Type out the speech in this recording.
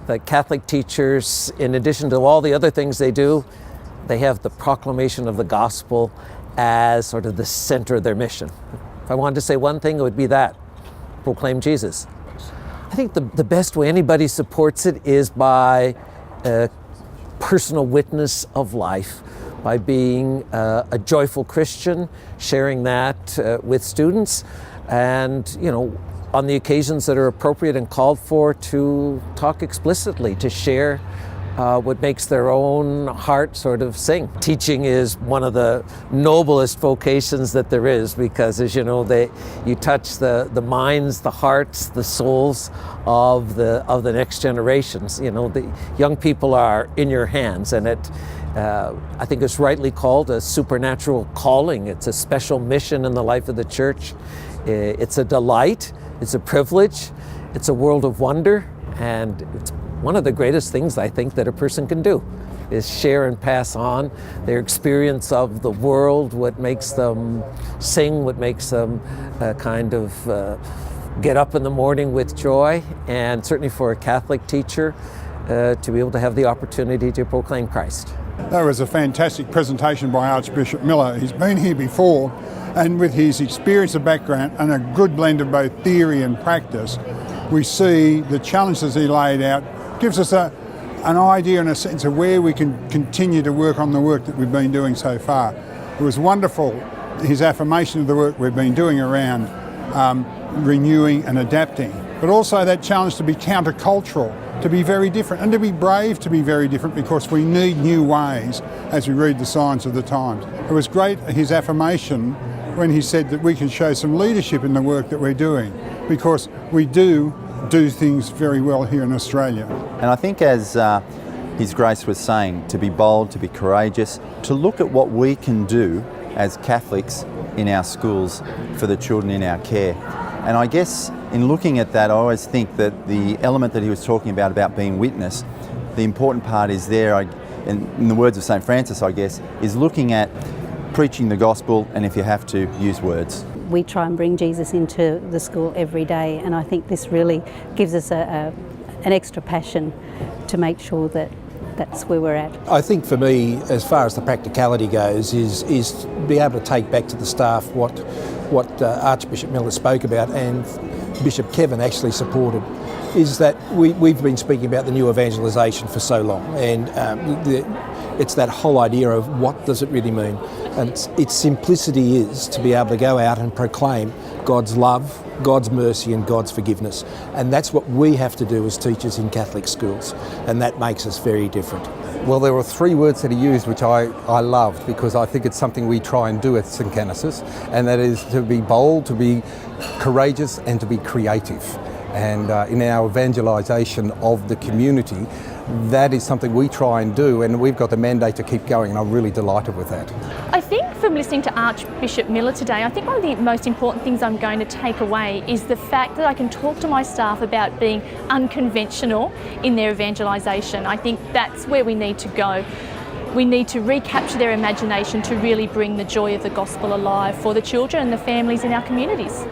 The Catholic teachers, in addition to all the other things they do, they have the proclamation of the gospel as sort of the center of their mission. If I wanted to say one thing, it would be that: proclaim Jesus. I think the best way anybody supports it is by personal witness of life, by being a joyful Christian, sharing that with students, and, you know, on the occasions that are appropriate and called for, to talk explicitly, to share what makes their own heart sort of sing. Teaching is one of the noblest vocations that there is, because, as you know, you touch the minds, the hearts, the souls of the next generations. You know, the young people are in your hands, and I think it's rightly called a supernatural calling. It's a special mission in the life of the church. It's a delight, it's a privilege, it's a world of wonder, and it's one of the greatest things I think that a person can do, is share and pass on their experience of the world, what makes them sing, what makes them get up in the morning with joy. And certainly for a Catholic teacher, to be able to have the opportunity to proclaim Christ. That was a fantastic presentation by Archbishop Miller. He's been here before, and with his experience and background and a good blend of both theory and practice, we see the challenges he laid out gives us an idea and a sense of where we can continue to work on the work that we've been doing so far. It was wonderful, his affirmation of the work we've been doing around renewing and adapting, but also that challenge to be countercultural, to be very different, and to be brave to be very different, because we need new ways as we read the signs of the times. It was great, his affirmation, when he said that we can show some leadership in the work that we're doing, because we do things very well here in Australia. And I think, as His Grace was saying, to be bold, to be courageous, to look at what we can do as Catholics in our schools for the children in our care. And I guess in looking at that, I always think that the element that he was talking about being witness, the important part is there, in the words of St. Francis, I guess, is looking at preaching the gospel, and if you have to, use words. We try and bring Jesus into the school every day, and I think this really gives us an extra passion to make sure that that's where we're at. I think for me, as far as the practicality goes, is to be able to take back to the staff what Archbishop Miller spoke about, and Bishop Kevin actually supported, is that we've been speaking about the new evangelisation for so long, and it's that whole idea of what does it really mean. And its simplicity is to be able to go out and proclaim God's love, God's mercy and God's forgiveness. And that's what we have to do as teachers in Catholic schools, and that makes us very different. Well, there were 3 words that he used which I loved, because I think it's something we try and do at St. Canice's, and that is to be bold, to be courageous and to be creative. And in our evangelisation of the community, that is something we try and do, and we've got the mandate to keep going, and I'm really delighted with that. I think from listening to Archbishop Miller today, I think one of the most important things I'm going to take away is the fact that I can talk to my staff about being unconventional in their evangelisation. I think that's where we need to go. We need to recapture their imagination to really bring the joy of the gospel alive for the children and the families in our communities.